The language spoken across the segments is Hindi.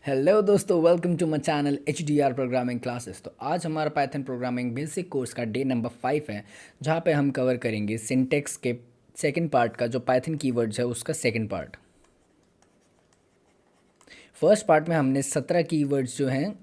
हेलो दोस्तों, welcome to my channel HDR programming classes. तो आज हमारा पाइथन प्रोग्रामिंग बेसिक कोर्स का डे नंबर 5 है, जहाँ पे हम कवर करेंगे सिंटेक्स के सेकंड पार्ट का, जो पाइथन कीवर्ड्स है उसका सेकंड पार्ट। फर्स्ट पार्ट में हमने 17 कीवर्ड्स जो हैं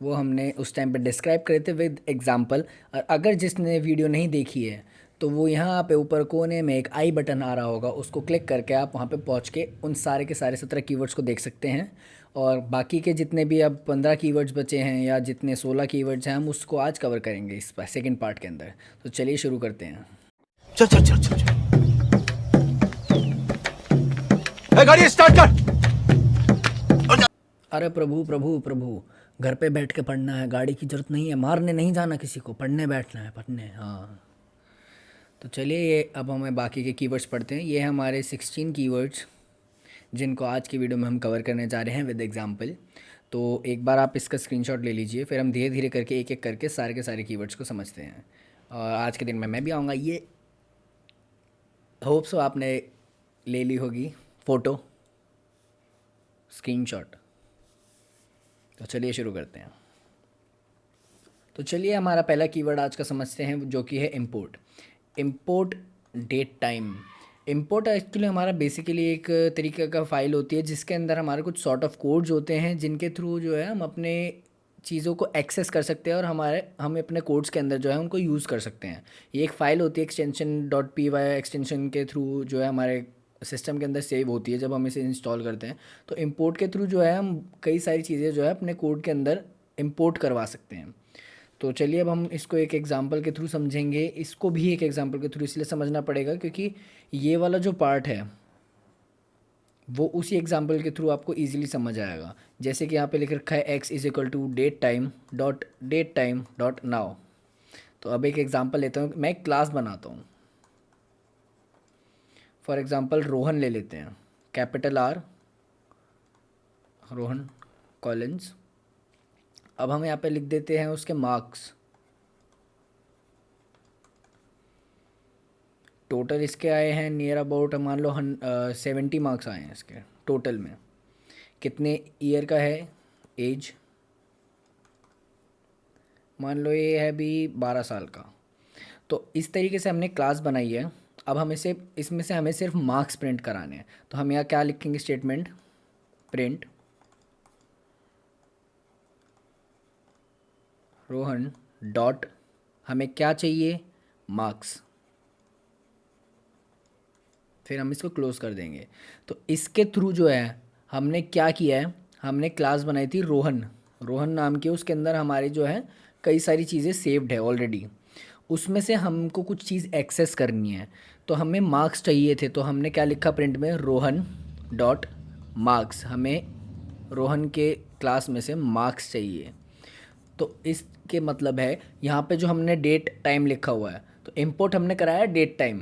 वो हमने उस टाइम पे डिस्क्राइब करे थे विद एग्जांपल। और अगर जिसने वीडियो नहीं देखी है तो वो यहाँ पे ऊपर कोने में एक आई बटन आ रहा होगा, उसको क्लिक करके आप वहाँ पे पहुँच के उन सारे के सारे 17 कीवर्ड्स को देख सकते हैं। और बाकी के जितने भी अब 15 कीवर्ड्स बचे हैं या जितने 16 कीवर्ड्स हैं, हम उसको आज कवर करेंगे इस सेकेंड पार्ट के अंदर। तो चलिए शुरू करते हैं। चल चल चल चल चल गाड़ी स्टार्ट कर। अरे प्रभु प्रभु प्रभु, घर पे बैठ के पढ़ना है, गाड़ी की ज़रूरत नहीं है, मारने नहीं जाना किसी को, पढ़ने बैठना है, पढ़ने। हाँ, तो चलिए ये अब हमें बाकी के कीवर्ड्स पढ़ते हैं। ये हमारे 16 कीवर्ड्स जिनको आज की वीडियो में हम कवर करने जा रहे हैं विद एग्जांपल। तो एक बार आप इसका स्क्रीनशॉट ले लीजिए, फिर हम धीरे धीरे करके एक एक करके सारे के सारे कीवर्ड्स को समझते हैं। और आज के दिन में मैं भी आऊँगा। ये होप सो आपने ले ली होगी फ़ोटो, स्क्रीनशॉट। तो चलिए शुरू करते हैं। तो चलिए हमारा पहला कीवर्ड आज का समझते हैं, जो कि है import. Import date time. Import actually हमारा बेसिकली एक तरीके का फ़ाइल होती है जिसके अंदर हमारे कुछ सॉर्ट ऑफ कोड्स होते हैं, जिनके थ्रू जो है हम अपने चीज़ों को एक्सेस कर सकते हैं और हम अपने कोड्स के अंदर जो है उनको यूज़ कर सकते हैं। ये एक फ़ाइल होती है extension dot P Y extension के थ्रू जो है हमारे सिस्टम के अंदर सेव होती है जब हम इसे इंस्टॉल करते हैं। तो इम्पोर्ट के थ्रू जो है हम कई सारी चीज़ें जो है अपने कोड के अंदर इम्पोर्ट करवा सकते हैं। तो चलिए अब हम इसको एक एग्जांपल के थ्रू समझेंगे। इसको भी एक एग्जांपल के थ्रू इसलिए समझना पड़ेगा क्योंकि ये वाला जो पार्ट है वो उसी एग्जांपल के थ्रू आपको इजीली समझ आएगा। जैसे कि यहाँ पे लिख रखा है x is equal to date time dot now. तो अब एक एग्जांपल लेता हूँ, मैं एक क्लास बनाता हूँ। फॉर एग्जांपल रोहन ले लेते हैं, कैपिटल R, रोहन कॉलिंस। अब हम यहाँ पे लिख देते हैं उसके मार्क्स। टोटल इसके आए हैं नियर अबाउट, मान लो 70 मार्क्स आए हैं इसके टोटल में। कितने ईयर का है, एज मान लो ये है भी 12 साल का। तो इस तरीके से हमने क्लास बनाई है। अब हम इसे इसमें से हमें सिर्फ मार्क्स प्रिंट कराने हैं। तो हम यहाँ क्या लिखेंगे, स्टेटमेंट प्रिंट रोहन डॉट, हमें क्या चाहिए, मार्क्स। फिर हम इसको क्लोज़ कर देंगे। तो इसके थ्रू जो है हमने क्या किया है, हमने क्लास बनाई थी रोहन, रोहन नाम की। उसके अंदर हमारी जो है कई सारी चीज़ें सेव्ड है ऑलरेडी। उसमें से हमको कुछ चीज़ एक्सेस करनी है, तो हमें मार्क्स चाहिए थे। तो हमने क्या लिखा प्रिंट में, रोहन डॉट मार्क्स। हमें रोहन के क्लास में से मार्क्स चाहिए। तो इसके मतलब है यहाँ पे जो हमने डेट टाइम लिखा हुआ है, तो इम्पोर्ट हमने कराया date time,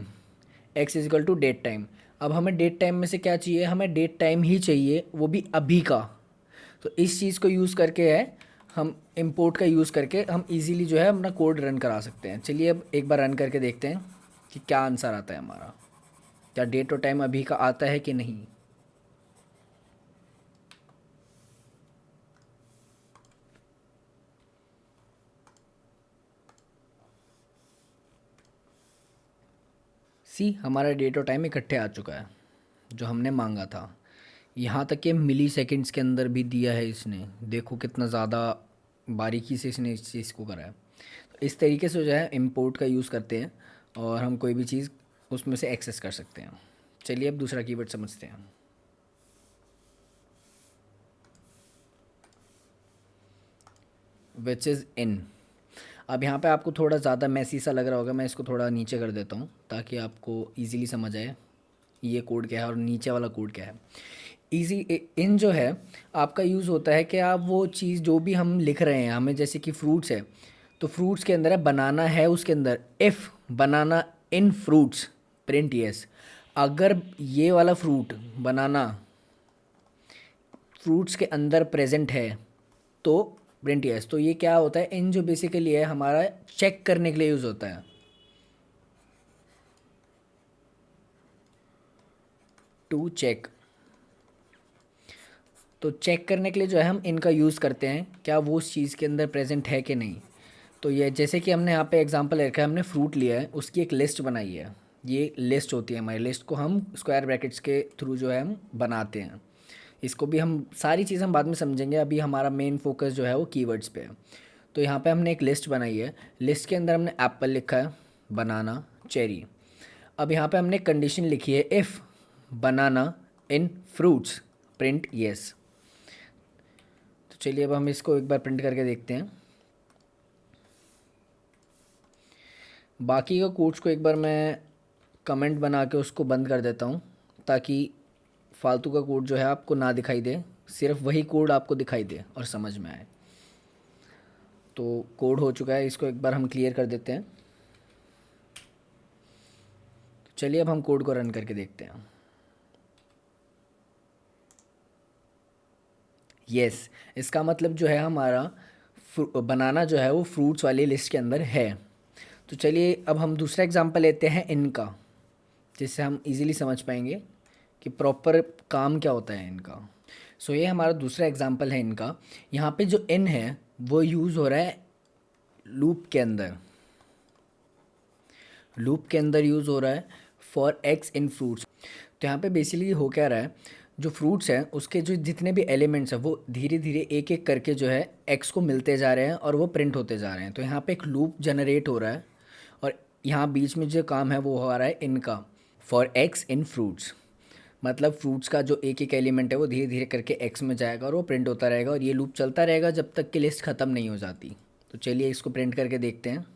x is equal to date time. अब हमें डेट टाइम में से क्या चाहिए, हमें डेट टाइम ही चाहिए, वो भी अभी का। तो इस चीज़ को यूज़ करके है, हम इम्पोर्ट का यूज़ करके हम इजीली जो है अपना कोड रन करा सकते हैं। चलिए अब एक बार रन करके देखते हैं कि क्या आंसर आता है हमारा, क्या डेट और टाइम अभी का आता है कि नहीं। सी, हमारा डेट और टाइम इकट्ठे आ चुका है जो हमने मांगा था। यहाँ तक कि मिली सेकेंड्स के अंदर भी दिया है इसने। देखो कितना ज़्यादा बारीकी से इसने इस चीज़ को करा है। तो इस तरीके से जो है इम्पोर्ट का यूज़ करते हैं और हम कोई भी चीज़ उसमें से एक्सेस कर सकते हैं। चलिए अब दूसरा कीवर्ड समझते हैं। Which is in. अब यहाँ पे आपको थोड़ा ज़्यादा मैसी सा लग रहा होगा, मैं इसको थोड़ा नीचे कर देता हूँ ताकि आपको ईज़िली समझ आए ये कोड क्या है और नीचे वाला कोड क्या है। ईजी इन जो है आपका यूज़ होता है कि आप वो चीज़ जो भी हम लिख रहे हैं, हमें जैसे कि फ्रूट्स है तो फ्रूट्स के अंदर है बनाना है, उसके अंदर if banana in fruits print yes. अगर ये वाला फ्रूट बनाना फ्रूट्स के अंदर प्रेजेंट है तो प्रिंट यस। तो ये क्या होता है, इन जो बेसिकली है हमारा चेक करने के लिए यूज़ होता है। टू चेक तो चेक करने के लिए जो है हम इनका यूज़ करते हैं, क्या वो उस चीज़ के अंदर प्रेजेंट है कि नहीं। तो ये जैसे कि हमने यहाँ पे एग्जांपल रखा है, हमने फ्रूट लिया है, उसकी एक लिस्ट बनाई है। ये लिस्ट होती है हमारी, लिस्ट को हम स्क्वायर ब्रैकेट्स के थ्रू जो है हम बनाते हैं। इसको भी हम सारी चीज़ हम बाद में समझेंगे, अभी हमारा मेन फोकस जो है वो कीवर्ड्स पे है। तो यहाँ पे हमने एक लिस्ट बनाई है, लिस्ट के अंदर हमने एप्पल लिखा है, बनाना, चेरी। अब यहाँ पे हमने कंडीशन लिखी है, if banana in fruits print yes. तो चलिए अब हम इसको एक बार प्रिंट करके देखते हैं। बाकी का कोड्स को एक बार मैं कमेंट बना के उसको बंद कर देता हूँ, ताकि फालतू का कोड जो है आपको ना दिखाई दे, सिर्फ वही कोड आपको दिखाई दे और समझ में आए। तो कोड हो चुका है, इसको एक बार हम क्लियर कर देते हैं। तो चलिए अब हम कोड को रन करके देखते हैं। यस, इसका मतलब जो है हमारा बनाना जो है वो फ्रूट्स वाली लिस्ट के अंदर है। तो चलिए अब हम दूसरा एग्जांपल लेते हैं इनका, जिससे हम इजीली समझ पाएंगे कि प्रॉपर काम क्या होता है इनका। सो ये हमारा दूसरा एग्जांपल है इनका। यहाँ पे जो इन है वो यूज़ हो रहा है लूप के अंदर, लूप के अंदर यूज़ हो रहा है फॉर एक्स इन फ्रूट्स। तो यहाँ पे बेसिकली हो क्या रहा है, जो फ्रूट्स हैं उसके जो जितने भी एलिमेंट्स हैं वो धीरे धीरे एक एक करके जो है एक्स को मिलते जा रहे हैं और वो प्रिंट होते जा रहे हैं। तो यहाँ पे एक लूप जनरेट हो रहा है और यहाँ बीच में जो काम है वो हो रहा है इनका, फॉर एक्स इन फ्रूट्स। मतलब फ्रूट्स का जो एक एक एलिमेंट है वो धीरे धीरे करके एक्स में जाएगा और वो प्रिंट होता रहेगा, और ये लूप चलता रहेगा जब तक कि लिस्ट ख़त्म नहीं हो जाती। तो चलिए इसको प्रिंट करके देखते हैं।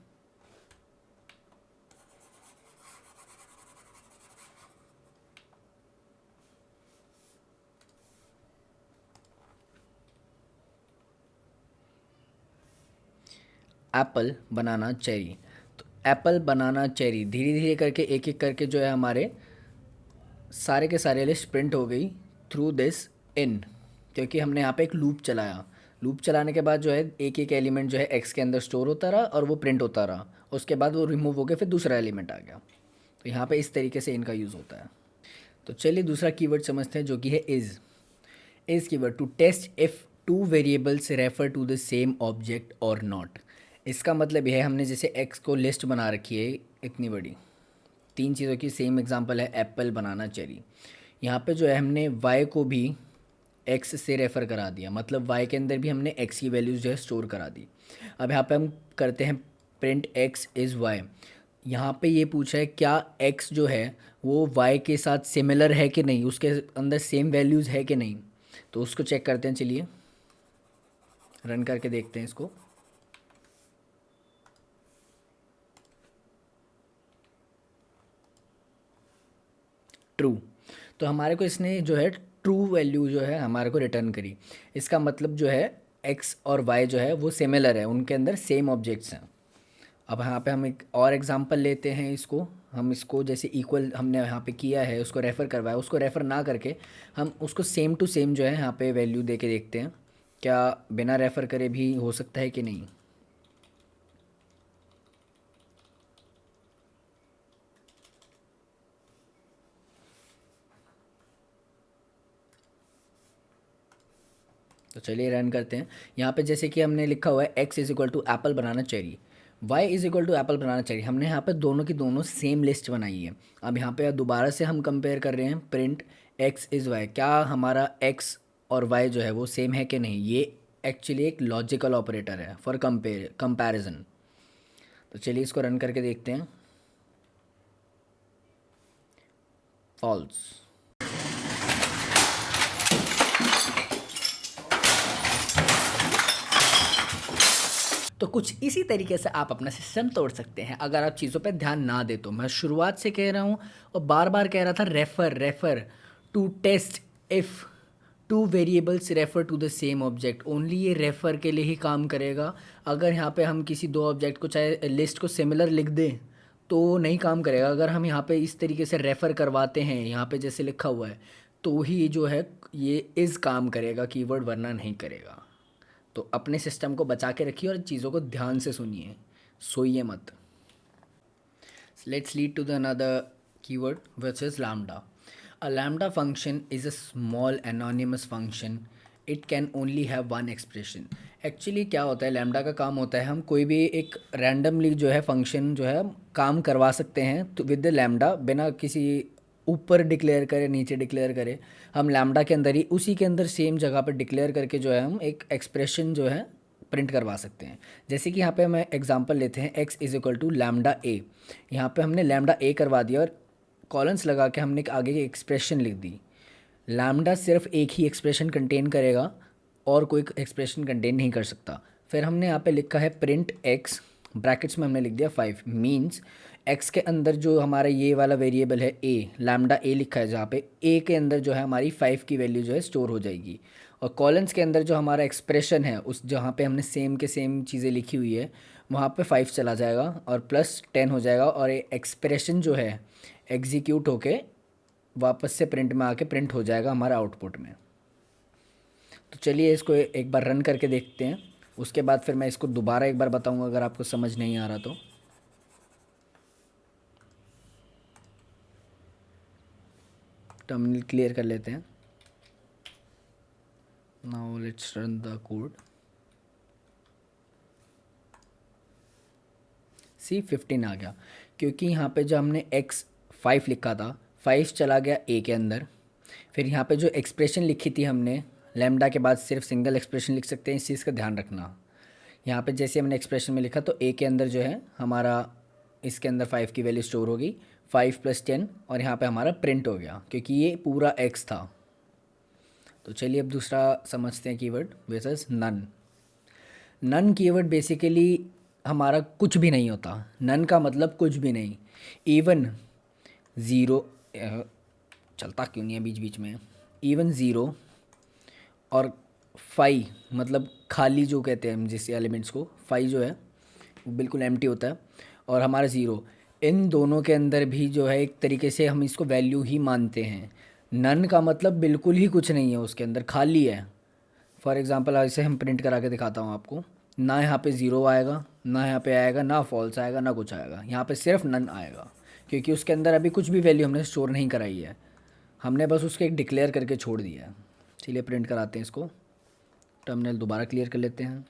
Apple, banana, cherry. तो एप्पल, बनाना, चेरी धीरे धीरे करके एक एक करके जो है हमारे सारे के सारे लिस्ट प्रिंट हो गई थ्रू दिस इन, क्योंकि हमने यहाँ पे एक लूप चलाया। लूप चलाने के बाद जो है एक एक एलिमेंट जो है एक्स के अंदर स्टोर होता रहा और वो प्रिंट होता रहा, उसके बाद वो रिमूव हो गया, फिर दूसरा एलिमेंट आ गया। तो यहाँ पे इस तरीके से इनका यूज़ होता है। तो चलिए दूसरा कीवर्ड समझते हैं, जो कि है is keyword, to test if two variables refer to the same object or not. इसका मतलब यह है, हमने जैसे एक्स को लिस्ट बना रखी है इतनी बड़ी, तीन चीज़ों की सेम एग्जांपल है, एप्पल, बनाना, चेरी। यहाँ पे जो है हमने वाई को भी एक्स से रेफ़र करा दिया, मतलब वाई के अंदर भी हमने एक्स की वैल्यूज़ जो है स्टोर करा दी। अब यहाँ पे हम करते हैं प्रिंट एक्स इज़ वाई। यहाँ पे ये पूछा है क्या एक्स जो है वो वाई के साथ सिमिलर है कि नहीं, उसके अंदर सेम वैल्यूज़ है कि नहीं। तो उसको चेक करते हैं, चलिए रन करके देखते हैं इसको। ट्रू। तो हमारे को इसने जो है ट्रू वैल्यू जो है हमारे को रिटर्न करी। इसका मतलब जो है एक्स और वाई जो है वो सिमिलर है, उनके अंदर सेम ऑब्जेक्ट्स हैं। अब यहाँ पे हम एक और एग्जांपल लेते हैं, इसको हम इसको जैसे इक्वल हमने यहाँ पे किया है, उसको रेफ़र करवाया, उसको रेफ़र ना करके हम उसको सेम टू सेम जो है यहाँ पे वैल्यू दे के देखते हैं क्या बिना रेफ़र करे भी हो सकता है कि नहीं। तो चलिए रन करते हैं। यहाँ पे जैसे कि हमने लिखा हुआ है x is equal to apple, banana, cherry, y is equal to apple, banana, cherry. हमने यहाँ पे दोनों की दोनों सेम लिस्ट बनाई है। अब यहाँ पे दोबारा से हम कंपेयर कर रहे हैं, प्रिंट एक्स इज़ वाई, क्या हमारा एक्स और वाई जो है वो सेम है कि नहीं। ये एक्चुअली एक लॉजिकल ऑपरेटर है फॉर कंपेरिजन। तो चलिए इसको रन करके देखते हैं। फॉल्स। तो कुछ इसी तरीके से आप अपना सिस्टम तोड़ सकते हैं अगर आप चीज़ों पे ध्यान ना दे तो। मैं शुरुआत से कह रहा हूँ और बार बार कह रहा था, refer to test if two variables refer to the same object. Only ये रेफ़र के लिए ही काम करेगा। अगर यहाँ पे हम किसी दो ऑब्जेक्ट को चाहे लिस्ट को सिमिलर लिख दें तो नहीं काम करेगा। अगर हम यहाँ पे इस तरीके से रेफ़र करवाते हैं, यहाँ पे जैसे लिखा हुआ है, तो ही जो है ये इज़ काम करेगा कीवर्ड, वरना नहीं करेगा। तो अपने सिस्टम को बचा के रखिए और चीज़ों को ध्यान से सुनिए, सोइए मत। Let's lead to the another keyword which is lambda. A lambda function is a small anonymous function it can only have one expression. Actually क्या होता है, लैम्डा का काम होता है हम कोई भी एक रैंडमली जो है फंक्शन जो है काम करवा सकते हैं तो विद द लैम्डा, बिना किसी ऊपर डिक्लेयर करे नीचे डिक्लेयर करे, हम लैम्डा के अंदर ही उसी के अंदर सेम जगह पर डिक्लेयर करके जो है हम एक एक्सप्रेशन जो है प्रिंट करवा सकते हैं। जैसे कि यहाँ पे हम एग्जांपल लेते हैं x is equal to lambda a. यहाँ पे हमने लैम्डा ए करवा दिया और कॉलन्स लगा के हमने आगे की एक्सप्रेशन लिख दी। लैम्डा सिर्फ एक ही एक्सप्रेशन कंटेन करेगा और कोई एक्सप्रेशन कंटेन नहीं कर सकता। फिर हमने यहाँ पे लिखा है प्रिंट x, ब्रैकेट्स में हमने लिख दिया 5, मींस x के अंदर जो हमारा ये वाला वेरिएबल है a, लैम्डा a लिखा है, जहाँ पे a के अंदर जो है हमारी 5 की वैल्यू जो है स्टोर हो जाएगी। और कॉलन्स के अंदर जो हमारा एक्सप्रेशन है उस जहाँ पे हमने सेम के सेम चीज़ें लिखी हुई है वहाँ पे 5 चला जाएगा और प्लस 10 हो जाएगा और ये एक्सप्रेशन जो है एग्जीक्यूट होके वापस से प्रिंट में आके प्रिंट हो जाएगा हमारा आउटपुट में। तो चलिए इसको एक बार रन करके देखते हैं, उसके बाद फिर मैं इसको दोबारा एक बार बताऊंगा अगर आपको समझ नहीं आ रहा तो। टर्मिनल क्लियर कर लेते हैं। Now let's run the code. C 15 आ गया क्योंकि यहाँ पे जो हमने x 5 लिखा था 5 चला गया a के अंदर। फिर यहाँ पे जो एक्सप्रेशन लिखी थी हमने, लैम्डा के बाद सिर्फ सिंगल एक्सप्रेशन लिख सकते हैं, इस चीज़ का ध्यान रखना। यहाँ पे जैसे हमने एक्सप्रेशन में लिखा तो a के अंदर जो है हमारा इसके अंदर 5 की वैल्यू स्टोर होगी, 5 + 10 और यहाँ पे हमारा प्रिंट हो गया क्योंकि ये पूरा x था। तो चलिए अब दूसरा समझते हैं keyword which is none. None keyword basically हमारा कुछ भी नहीं होता। नन का मतलब कुछ भी नहीं। इवन ज़ीरो, चलता क्यों नहीं है बीच बीच में, इवन ज़ीरो और 5 मतलब खाली जो कहते हैं हम जिस एलिमेंट्स को, 5 जो है वो बिल्कुल एम्प्टी होता है और हमारा ज़ीरो, इन दोनों के अंदर भी जो है एक तरीके से हम इसको वैल्यू ही मानते हैं। नन का मतलब बिल्कुल ही कुछ नहीं है, उसके अंदर खाली है। फॉर एग्ज़ाम्पल ऐसे हम प्रिंट करा के दिखाता हूँ आपको, ना यहाँ पे ज़ीरो आएगा, ना यहाँ पे आएगा, ना फॉल्स आएगा, ना कुछ आएगा, यहाँ पे सिर्फ नन आएगा क्योंकि उसके अंदर अभी कुछ भी वैल्यू हमने स्टोर नहीं कराई है, हमने बस उसके एक डिक्लेयर करके छोड़ दिया है। चलिए प्रिंट कराते हैं इसको। टर्मिनल दोबारा क्लियर कर लेते हैं।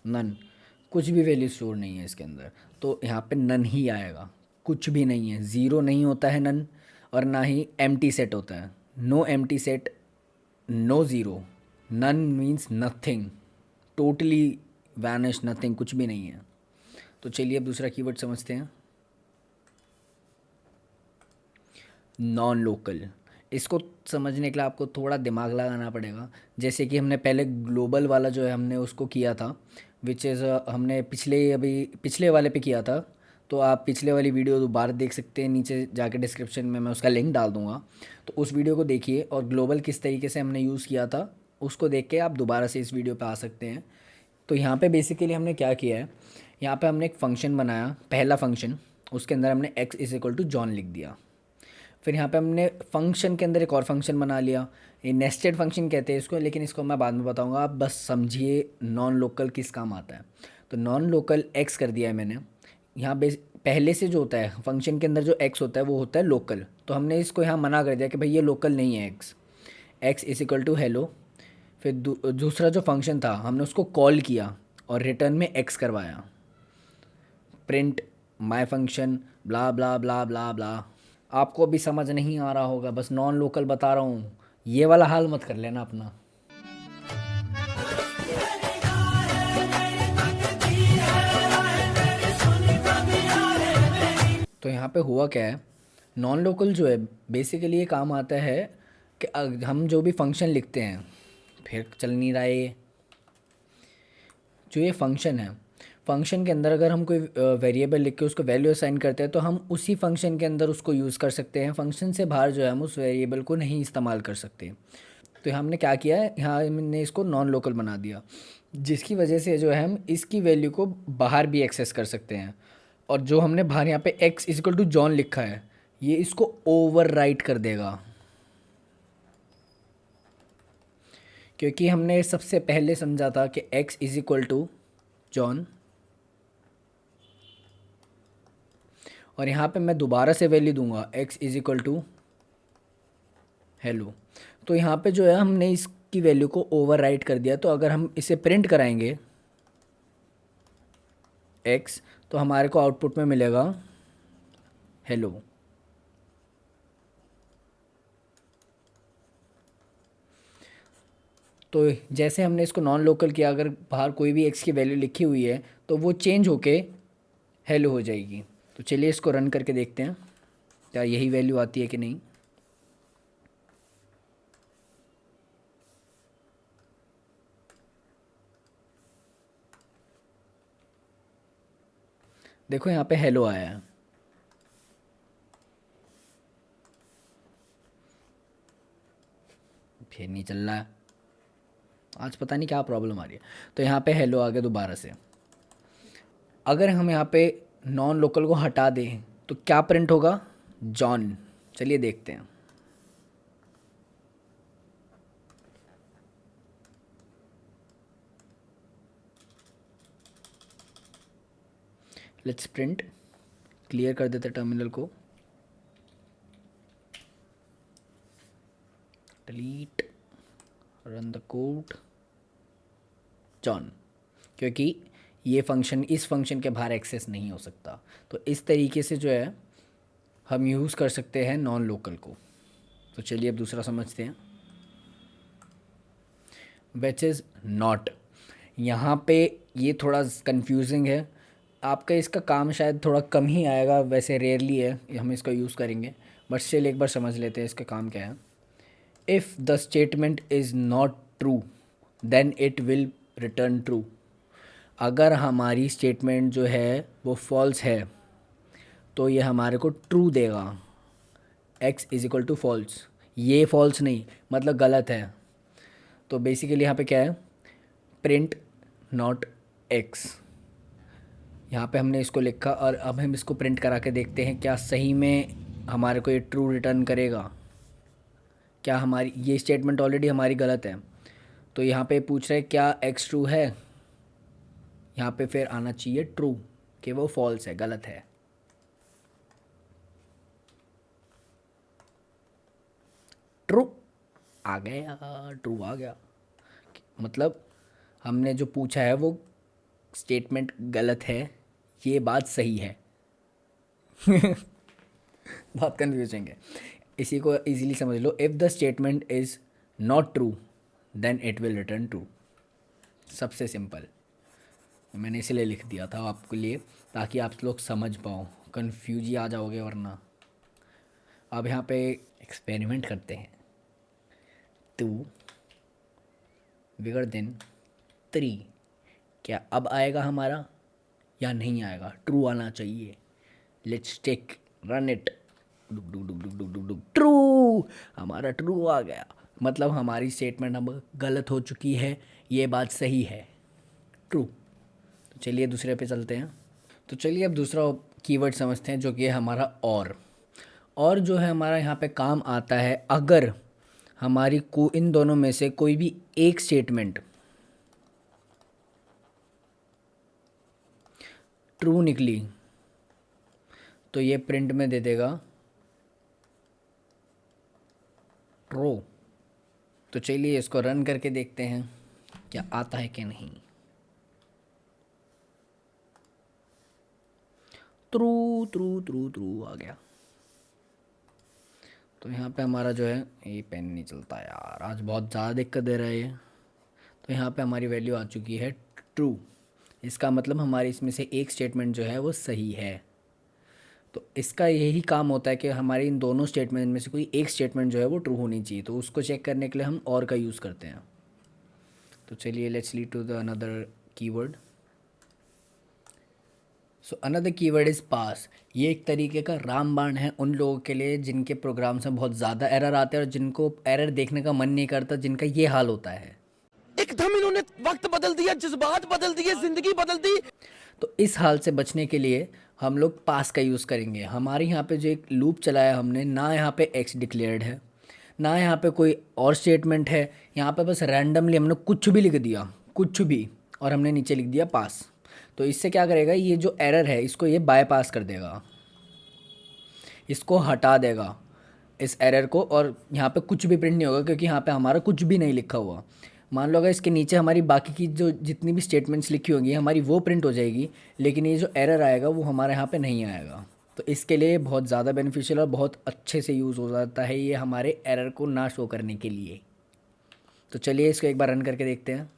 नन, कुछ भी वैल्यू स्टोर नहीं है इसके अंदर, तो यहाँ पे नन ही आएगा, कुछ भी नहीं है। ज़ीरो नहीं होता है नन, और ना ही एम्प्टी सेट होता है। No empty set, no zero. None means nothing, totally vanish, nothing, कुछ भी नहीं है। तो चलिए अब दूसरा कीवर्ड समझते हैं, नॉन लोकल। इसको समझने के लिए आपको थोड़ा दिमाग लगाना पड़ेगा। जैसे कि हमने पहले ग्लोबल वाला जो है हमने उसको किया था, विच इज़ हमने पिछले वाले पे किया था, तो आप पिछले वाली वीडियो दोबारा देख सकते हैं, नीचे जाके डिस्क्रिप्शन में मैं उसका लिंक डाल दूँगा, तो उस वीडियो को देखिए और ग्लोबल किस तरीके से हमने यूज़ किया था उसको देख के आप दोबारा से इस वीडियो पे आ सकते हैं। तो यहाँ पे बेसिकली हमने क्या किया है, यहाँ पे हमने एक फ़ंक्शन बनाया, पहला फंक्शन, उसके अंदर हमने x is equal to John लिख दिया। फिर यहाँ पे हमने फंक्शन के अंदर एक और फंक्शन बना लिया, ये नेस्टेड फंक्शन कहते हैं इसको, लेकिन इसको मैं बाद में बताऊँगा, आप बस समझिए नॉन लोकल किस काम आता है। तो नॉन लोकल x कर दिया है मैंने। यहाँ पहले से जो होता है फंक्शन के अंदर जो x होता है वो होता है लोकल, तो हमने इसको यहाँ मना कर दिया कि भाई ये लोकल नहीं है x is equal to hello. फिर दूसरा जो फंक्शन था हमने उसको कॉल किया और रिटर्न में x करवाया, प्रिंट माय फंक्शन ब्ला ब्ला ब्ला ब्ला ब्ला। आपको अभी समझ नहीं आ रहा होगा, बस नॉन लोकल बता रहा हूँ, ये वाला हाल मत कर लेना अपना। तो यहाँ पे हुआ क्या है, नॉन लोकल जो है बेसिकली ये काम आता है कि हम जो भी फंक्शन लिखते हैं, फिर चल नहीं रहा है जो ये फंक्शन है, फंक्शन के अंदर अगर हम कोई वेरिएबल लिख के उसको वैल्यू असाइन करते हैं तो हम उसी फंक्शन के अंदर उसको यूज़ कर सकते हैं। फंक्शन से बाहर जो है हम उस वेरिएबल को नहीं इस्तेमाल कर सकते। तो हमने क्या किया है, यहाँ हमने इसको नॉन लोकल बना दिया, जिसकी वजह से जो है हम इसकी वैल्यू को बाहर भी एक्सेस कर सकते हैं। और जो हमने बाहर यहाँ पे x is equal to John लिखा है, ये इसको ओवरराइट कर देगा, क्योंकि हमने सबसे पहले समझा था कि x is equal to John और यहाँ पे मैं दोबारा से वैल्यू दूंगा x is equal to hello. तो यहाँ पे जो है हमने इसकी वैल्यू को ओवरराइट कर दिया। तो अगर हम इसे प्रिंट कराएंगे x, तो हमारे को आउटपुट में मिलेगा हेलो। तो जैसे हमने इसको नॉन लोकल किया, अगर बाहर कोई भी x की वैल्यू लिखी हुई है तो वो चेंज होके हेलो हो जाएगी। तो चलिए इसको रन करके देखते हैं क्या यही वैल्यू आती है कि नहीं। देखो यहाँ पे हेलो आया है। फिर नहीं चल रहा है, आज पता नहीं क्या प्रॉब्लम आ रही है। तो यहाँ पे हेलो आ गया दोबारा से। अगर हम यहाँ पे नॉन लोकल को हटा दें तो क्या प्रिंट होगा? जॉन। चलिए देखते हैं। Let's print. क्लियर कर देते टर्मिनल को। Delete, run the code, John. क्योंकि ये फंक्शन इस फंक्शन के बाहर एक्सेस नहीं हो सकता। तो इस तरीके से जो है हम यूज़ कर सकते हैं नॉन लोकल को। तो चलिए अब दूसरा समझते हैं। Which is not. यहाँ पे ये थोड़ा कंफ्यूजिंग है। आपका इसका काम शायद थोड़ा कम ही आएगा, वैसे रेयरली है हम इसका यूज़ करेंगे, बट स्टिल एक बार समझ लेते हैं इसका काम क्या है। If the statement is not true then it will return true. अगर हमारी स्टेटमेंट जो है वो फॉल्स है तो ये हमारे को ट्रू देगा। x is equal to false, ये फॉल्स नहीं मतलब गलत है। तो बेसिकली यहाँ पे क्या है? Print not x। यहाँ पे हमने इसको लिखा और अब हम इसको प्रिंट करा के देखते हैं क्या सही में हमारे को ये ट्रू रिटर्न करेगा। क्या हमारी ये स्टेटमेंट ऑलरेडी हमारी गलत है। तो यहाँ पे पूछ रहे क्या x ट्रू है, यहाँ पे फिर आना चाहिए ट्रू कि वो फॉल्स है, गलत है। ट्रू आ गया, ट्रू आ गया। मतलब हमने जो पूछा है वो स्टेटमेंट गलत है, ये बात सही है। बहुत कन्फ्यूजिंग है, इसी को इजीली समझ लो। If the statement is not true then it will return true. सबसे सिंपल, मैंने इसलिए लिख दिया था आपके लिए ताकि आप लोग समझ पाओ, कन्फ्यूज ही आ जाओगे वरना। अब यहाँ पे एक्सपेरिमेंट करते हैं। 2 बिगर देन 3, क्या अब आएगा हमारा या नहीं आएगा? ट्रू आना चाहिए। Let's take run it. डुक डुक डुक डुक डुक डुक डुक, ट्रू। हमारा ट्रू आ गया, मतलब हमारी स्टेटमेंट अब गलत हो चुकी है, ये बात सही है, ट्रू। तो चलिए दूसरे पे चलते हैं। तो चलिए अब दूसरा कीवर्ड समझते हैं जो कि है हमारा और जो है हमारा यहाँ पे काम आता है अगर हमारी को इन दोनों में से कोई भी एक स्टेटमेंट ट्रू निकली तो ये प्रिंट में दे देगा ट्रू। तो चलिए इसको रन करके देखते हैं क्या आता है कि नहीं। ट्रू ट्रू ट्रू ट्रू आ गया। तो यहाँ पे हमारा जो है ये पेन नहीं चलता यार, आज बहुत ज़्यादा दिक्कत दे रहा है ये। तो यहाँ पे हमारी वैल्यू आ चुकी है ट्रू। इसका मतलब हमारी इसमें से एक स्टेटमेंट जो है वो सही है। तो इसका यही काम होता है कि हमारी इन दोनों स्टेटमेंट में से कोई एक स्टेटमेंट जो है वो ट्रू होनी चाहिए। तो उसको चेक करने के लिए हम और का यूज़ करते हैं। तो चलिए let's lead to the another keyword. So another keyword is pass. ये एक तरीके का रामबाण है उन लोगों के लिए जिनके प्रोग्राम्स में बहुत ज़्यादा एरर आते हैं और जिनको एरर देखने का मन नहीं करता, जिनका ये हाल होता है। एकदम इन्होंने वक्त बदल दिया, जज्बात बदल दिए, जिंदगी बदल दी। तो इस हाल से बचने के लिए हम लोग पास का यूज़ करेंगे। हमारे यहाँ पे जो एक लूप चलाया हमने, ना यहाँ पे एक्स डिक्लेयर्ड है ना यहाँ पे कोई और स्टेटमेंट है, यहाँ पे बस रैंडमली हमने कुछ भी लिख दिया, कुछ भी, और हमने नीचे लिख दिया पास। तो इससे क्या करेगा, ये जो एरर है इसको ये बायपास कर देगा। इसको हटा देगा इस एरर को, और यहाँ पे कुछ भी प्रिंट नहीं होगा क्योंकि यहाँ पे हमारा कुछ भी नहीं लिखा हुआ। मान लो अगर इसके नीचे हमारी बाकी की जो जितनी भी स्टेटमेंट्स लिखी होंगी हमारी वो प्रिंट हो जाएगी, लेकिन ये जो एरर आएगा वो हमारे यहाँ पे नहीं आएगा। तो इसके लिए बहुत ज़्यादा बेनिफिशियल और बहुत अच्छे से यूज़ हो जाता है ये हमारे एरर को ना शो करने के लिए। तो चलिए इसको एक बार रन करके देखते हैं।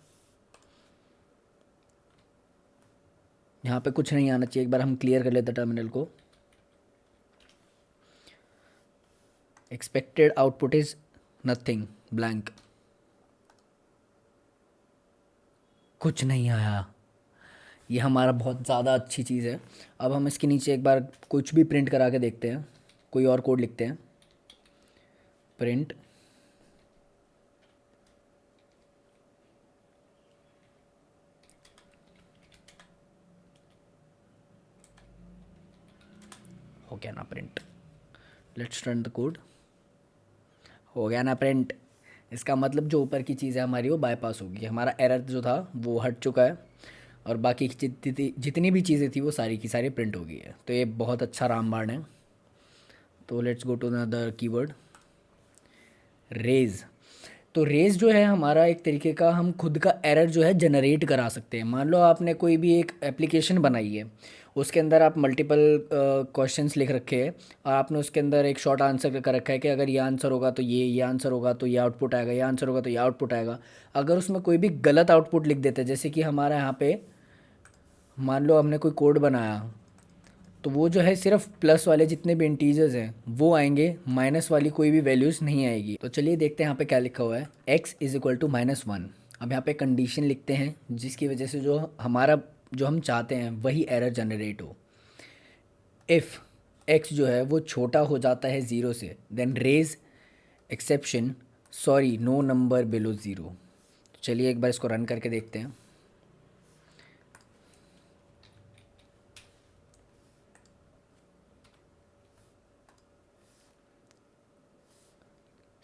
यहाँ पे कुछ नहीं आना चाहिए, एक बार हम क्लियर कर लेते हैं टर्मिनल को। Expected output is nothing, blank, कुछ नहीं आया। ये हमारा बहुत ज़्यादा अच्छी चीज़ है। अब हम इसके नीचे एक बार कुछ भी प्रिंट करा के देखते हैं, कोई और कोड लिखते हैं, प्रिंट हो गया ना print, let's run the code. हो गया ना प्रिंट। इसका मतलब जो ऊपर की चीज़ है हमारी वो बाईपास होगी, हमारा एरर जो था वो हट चुका है और बाकी की जितनी भी चीज़ें थी वो सारी की सारी प्रिंट हो गई है। तो ये बहुत अच्छा रामबाण है। तो let's go to another keyword, raise. तो रेज जो है हमारा एक तरीके का हम खुद का एरर जो है जनरेट करा सकते हैं। मान लो आपने कोई भी एक एप्लीकेशन बनाई है, उसके अंदर आप मल्टीपल क्वेश्चंस लिख रखे हैं और आपने उसके अंदर एक शॉर्ट आंसर कर रखा है कि अगर ये आंसर होगा तो ये आंसर होगा तो ये आउटपुट आएगा, ये आंसर होगा तो ये आउटपुट आएगा। अगर उसमें कोई भी गलत आउटपुट लिख देते हैं, जैसे कि हमारा यहाँ पे मान लो हमने कोई कोड बनाया तो वो जो है सिर्फ प्लस वाले जितने भी इंटीजर्स हैं वो आएंगे, माइनस वाली कोई भी वैल्यूज़ नहीं आएगी। तो चलिए देखते हैं यहाँ पे क्या लिखा हुआ है, x इज़ इक्वल टू -1। अब यहाँ पे कंडीशन लिखते हैं जिसकी वजह से जो हमारा जो हम चाहते हैं वही एरर जनरेट हो। इफ़ x जो है वो छोटा हो जाता है 0 से, then raise exception sorry no number below 0। तो चलिए एक बार इसको रन करके देखते हैं।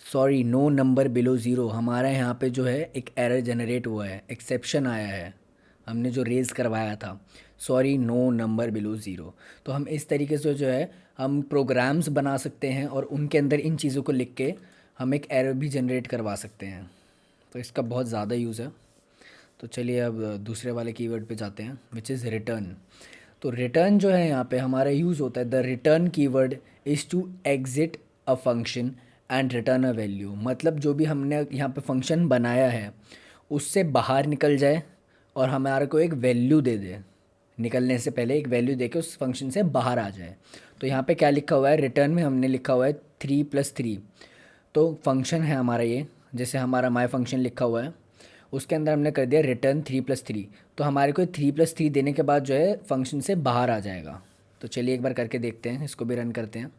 Sorry no number below zero, हमारा यहाँ पे जो है एक एरर जनरेट हुआ है, एक्सेप्शन आया है हमने जो रेज़ करवाया था, sorry no number below zero. तो हम इस तरीके से जो है हम प्रोग्राम्स बना सकते हैं और उनके अंदर इन चीज़ों को लिख के हम एक एरर भी जनरेट करवा सकते हैं। तो इसका बहुत ज़्यादा यूज़ है। तो चलिए अब दूसरे वाले कीवर्ड पे जाते हैं, विच इज़ रिटर्न। तो रिटर्न जो है यहाँ पे हमारा यूज़ होता है, the return keyword is to exit a function and return a value. मतलब जो भी हमने यहाँ पे फंक्शन बनाया है उससे बाहर निकल जाए और हमारे को एक वैल्यू दे दे, निकलने से पहले एक वैल्यू दे के उस फंक्शन से बाहर आ जाए। तो यहाँ पे क्या लिखा हुआ है, रिटर्न में हमने लिखा हुआ है 3+3। तो फंक्शन है हमारा ये, जैसे हमारा माई फंक्शन लिखा हुआ है उसके अंदर हमने कर दिया रिटर्न 3+3। तो हमारे को 3+3 देने के बाद जो है फंक्शन से बाहर आ जाएगा। तो चलिए एक बार करके देखते हैं, इसको भी रन करते हैं।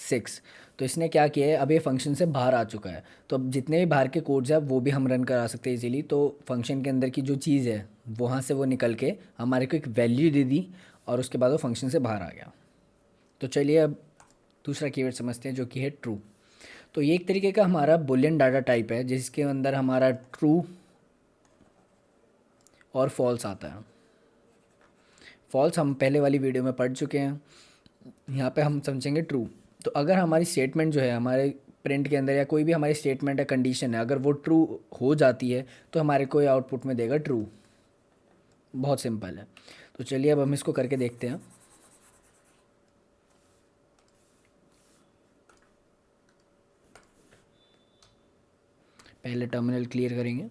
6। तो इसने क्या किया है, अब ये फंक्शन से बाहर आ चुका है। तो अब जितने भी बाहर के कोड्स हैं वो भी हम रन करा सकते हैं इजीली। तो फंक्शन के अंदर की जो चीज़ है वहाँ से वो निकल के हमारे को एक वैल्यू दे दी और उसके बाद वो फंक्शन से बाहर आ गया। तो चलिए अब दूसरा कीवर्ड समझते हैं जो कि है ट्रू। तो ये एक तरीके का हमारा बुलियन डाटा टाइप है जिसके अंदर हमारा ट्रू और फॉल्स आता है। फॉल्स हम पहले वाली वीडियो में पढ़ चुके हैं, यहाँ पे हम समझेंगे ट्रू। तो अगर हमारी स्टेटमेंट जो है हमारे प्रिंट के अंदर या कोई भी हमारी स्टेटमेंट है, कंडीशन है, अगर वो ट्रू हो जाती है तो हमारे को आउटपुट में देगा ट्रू। बहुत सिंपल है। तो चलिए अब हम इसको करके देखते हैं। पहले टर्मिनल क्लियर करेंगे।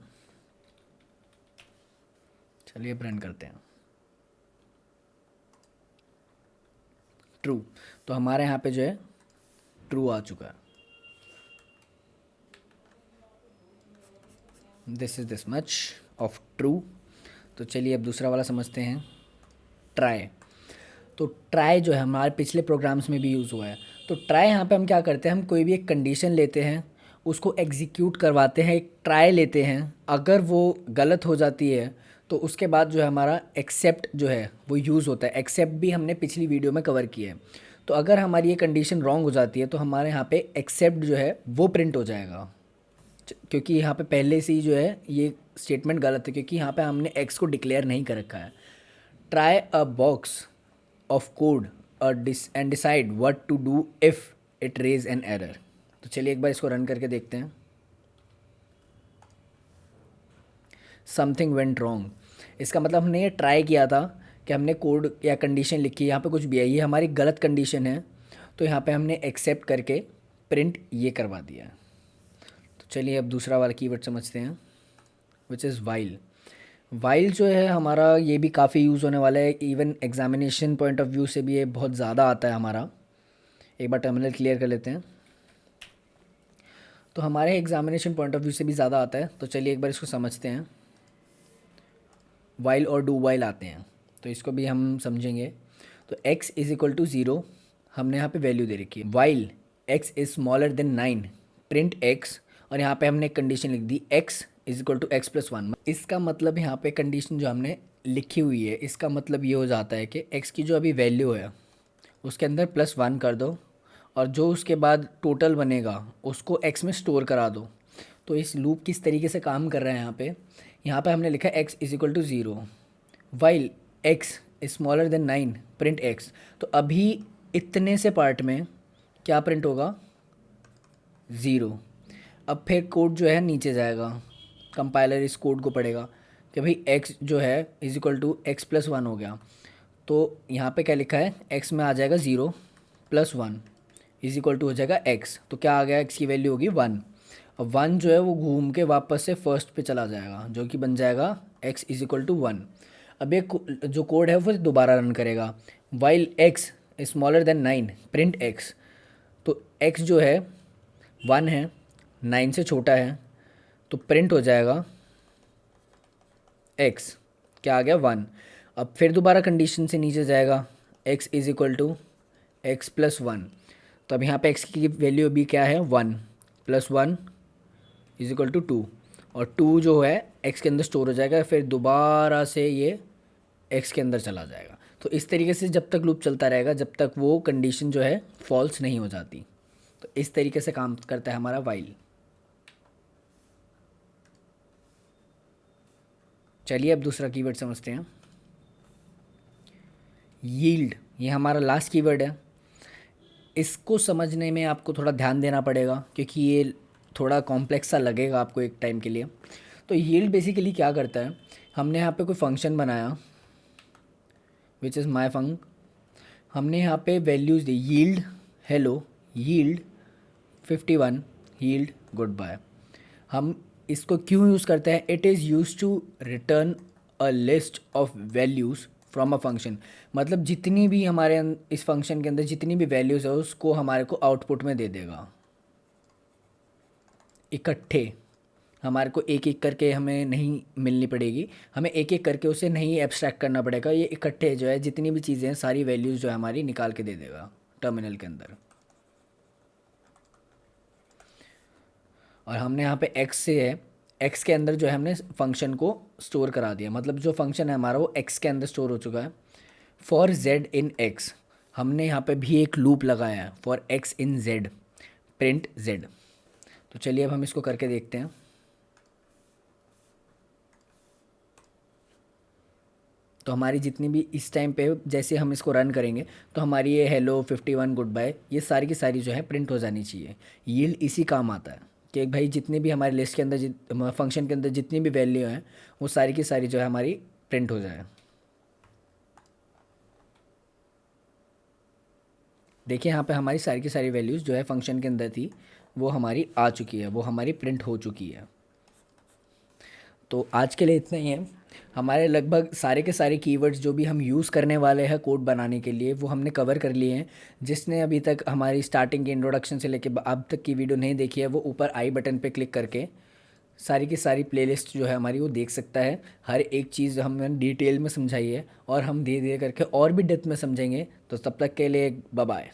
चलिए अब रन करते हैं। ट्रू, तो हमारे यहाँ पे जो है ट्रू आ चुका है। This is this much of true. तो चलिए अब दूसरा वाला समझते हैं, ट्राई। तो ट्राई जो है हमारे पिछले प्रोग्राम्स में भी यूज़ हुआ है। तो ट्राई यहाँ पे हम क्या करते हैं, हम कोई भी एक कंडीशन लेते हैं, उसको एग्जीक्यूट करवाते हैं, एक ट्राई लेते हैं। अगर वो गलत हो जाती है तो उसके बाद जो है हमारा एक्सेप्ट जो है वो यूज़ होता है। एक्सेप्ट भी हमने पिछली वीडियो में कवर किया है। तो अगर हमारी ये कंडीशन रॉन्ग हो जाती है तो हमारे यहाँ पे एक्सेप्ट जो है वो प्रिंट हो जाएगा, क्योंकि यहाँ पे पहले से ही जो है ये स्टेटमेंट गलत है, क्योंकि यहाँ पे हमने एक्स को डिक्लेयर नहीं कर रखा है। Try a box of code and decide what to do if it raise an error. तो चलिए एक बार इसको रन करके देखते हैं। समथिंग वेंट रॉन्ग, इसका मतलब हमने ये ट्राई किया था कि हमने कोड या कंडीशन लिखी, यहाँ पे कुछ भी है, ये हमारी गलत कंडीशन है, तो यहाँ पे हमने एक्सेप्ट करके प्रिंट ये करवा दिया। तो चलिए अब दूसरा वाला कीवर्ड समझते हैं, विच इज़ वाइल। वाइल जो है हमारा, ये भी काफ़ी यूज़ होने वाला है, even examination point of view से भी ये बहुत ज़्यादा आता है हमारा। एक बार टर्मिनल क्लियर कर लेते हैं। तो हमारे एग्जामिनेशन पॉइंट ऑफ व्यू से भी ज़्यादा आता है, तो चलिए एक बार इसको समझते हैं। वाइल और डू वाइल आते हैं, तो इसको भी हम समझेंगे। तो x इज़ इक्वल टू 0, हमने यहाँ पे वैल्यू दे रखी है। While x is smaller than 9 print x, और यहाँ पे हमने एक कंडीशन लिख दी x is equal to x plus 1। इसका मतलब यहाँ पे कंडीशन जो हमने लिखी हुई है, इसका मतलब ये हो जाता है कि x की जो अभी वैल्यू है उसके अंदर प्लस 1 कर दो, और जो उसके बाद टोटल बनेगा उसको x में स्टोर करा दो। तो इस लूप किस तरीके से काम कर रहा है यहाँ पे हमने लिखा है x is equal to 0 while x smaller than 9 print x। तो अभी इतने से पार्ट में क्या प्रिंट होगा, 0। अब फिर कोड जो है नीचे जाएगा, कंपाइलर इस कोड को पढ़ेगा कि भाई x जो है is equal to x plus 1 हो गया। तो यहाँ पे क्या लिखा है, x में आ जाएगा 0 प्लस 1 इज इक्वल टू हो जाएगा x। तो क्या आ गया, x की वैल्यू होगी 1। अब 1 जो है वो घूम के वापस से फर्स्ट पे चला जाएगा, जो कि बन जाएगा x इज इक्वल टू 1। अब ये जो कोड है वो दोबारा रन करेगा, while x smaller than 9 print x। तो x जो है 1 है, 9 से छोटा है, तो प्रिंट हो जाएगा x, क्या आ गया 1। अब फिर दोबारा कंडीशन से नीचे जाएगा, x is equal to x plus 1। तो अब यहाँ पे x की वैल्यू अभी क्या है, 1 प्लस 1 इज इक्वल टू 2, और 2 जो है x के अंदर स्टोर हो जाएगा, फिर दोबारा से ये x के अंदर चला जाएगा। तो इस तरीके से जब तक लूप चलता रहेगा, जब तक वो कंडीशन जो है फॉल्स नहीं हो जाती। तो इस तरीके से काम करता है हमारा वाइल। चलिए अब दूसरा कीवर्ड समझते हैं, यील्ड। ये हमारा लास्ट कीवर्ड है। इसको समझने में आपको थोड़ा ध्यान देना पड़ेगा, क्योंकि ये थोड़ा कॉम्प्लेक्स सा लगेगा आपको एक टाइम के लिए। तो यील्ड बेसिकली क्या करता है, हमने यहाँ पे कोई फंक्शन बनाया विच इज़ माई फंक। हमने यहाँ पे वैल्यूज़ दी, yield hello, yield 51, yield good bye. हम इसको क्यों यूज़ करते हैं, it is use to return a list of values from a function. मतलब जितनी भी हमारे इस फंक्शन के अंदर जितनी भी वैल्यूज़ है उसको हमारे को आउटपुट में दे देगा इकट्ठे। हमारे को एक एक करके हमें नहीं मिलनी पड़ेगी, हमें एक एक करके उसे नहीं एब्स्ट्रैक्ट करना पड़ेगा, ये इकट्ठे जो है जितनी भी चीज़ें हैं सारी वैल्यूज़ जो है हमारी निकाल के दे देगा टर्मिनल के अंदर। और हमने यहाँ पे x से है, x के अंदर जो है हमने फंक्शन को स्टोर करा दिया, मतलब जो फंक्शन है हमारा वो x के अंदर स्टोर हो चुका है। फॉर z इन x, हमने यहाँ पे भी एक लूप लगाया है, for x in z print z। तो चलिए अब हम इसको करके देखते हैं। तो हमारी जितनी भी इस टाइम पे जैसे हम इसको रन करेंगे तो हमारी ये हेलो 51 गुड बाय ये सारी की सारी जो है प्रिंट हो जानी चाहिए। यील्ड इसी काम आता है कि भाई जितनी भी हमारी लिस्ट के अंदर फंक्शन के अंदर जितनी भी वैल्यू हैं वो सारी की सारी जो है हमारी प्रिंट हो जाए। देखिए यहाँ पे हमारी सारी की सारी वैल्यूज़ जो है फंक्शन के अंदर थी वो हमारी आ चुकी है, वो हमारी प्रिंट हो चुकी है। तो आज के लिए इतना ही है। हमारे लगभग सारे के सारे कीवर्ड्स जो भी हम यूज़ करने वाले हैं कोड बनाने के लिए वो हमने कवर कर लिए हैं। जिसने अभी तक हमारी स्टार्टिंग के इंट्रोडक्शन से लेके अब तक की वीडियो नहीं देखी है वो ऊपर आई बटन पे क्लिक करके सारी की सारी प्लेलिस्ट जो है हमारी वो देख सकता है। हर एक चीज़ हमने डिटेल में समझाई है और हम धीरे धीरे करके और भी डेप्थ में समझेंगे। तो तब तक के लिए बाय बाय।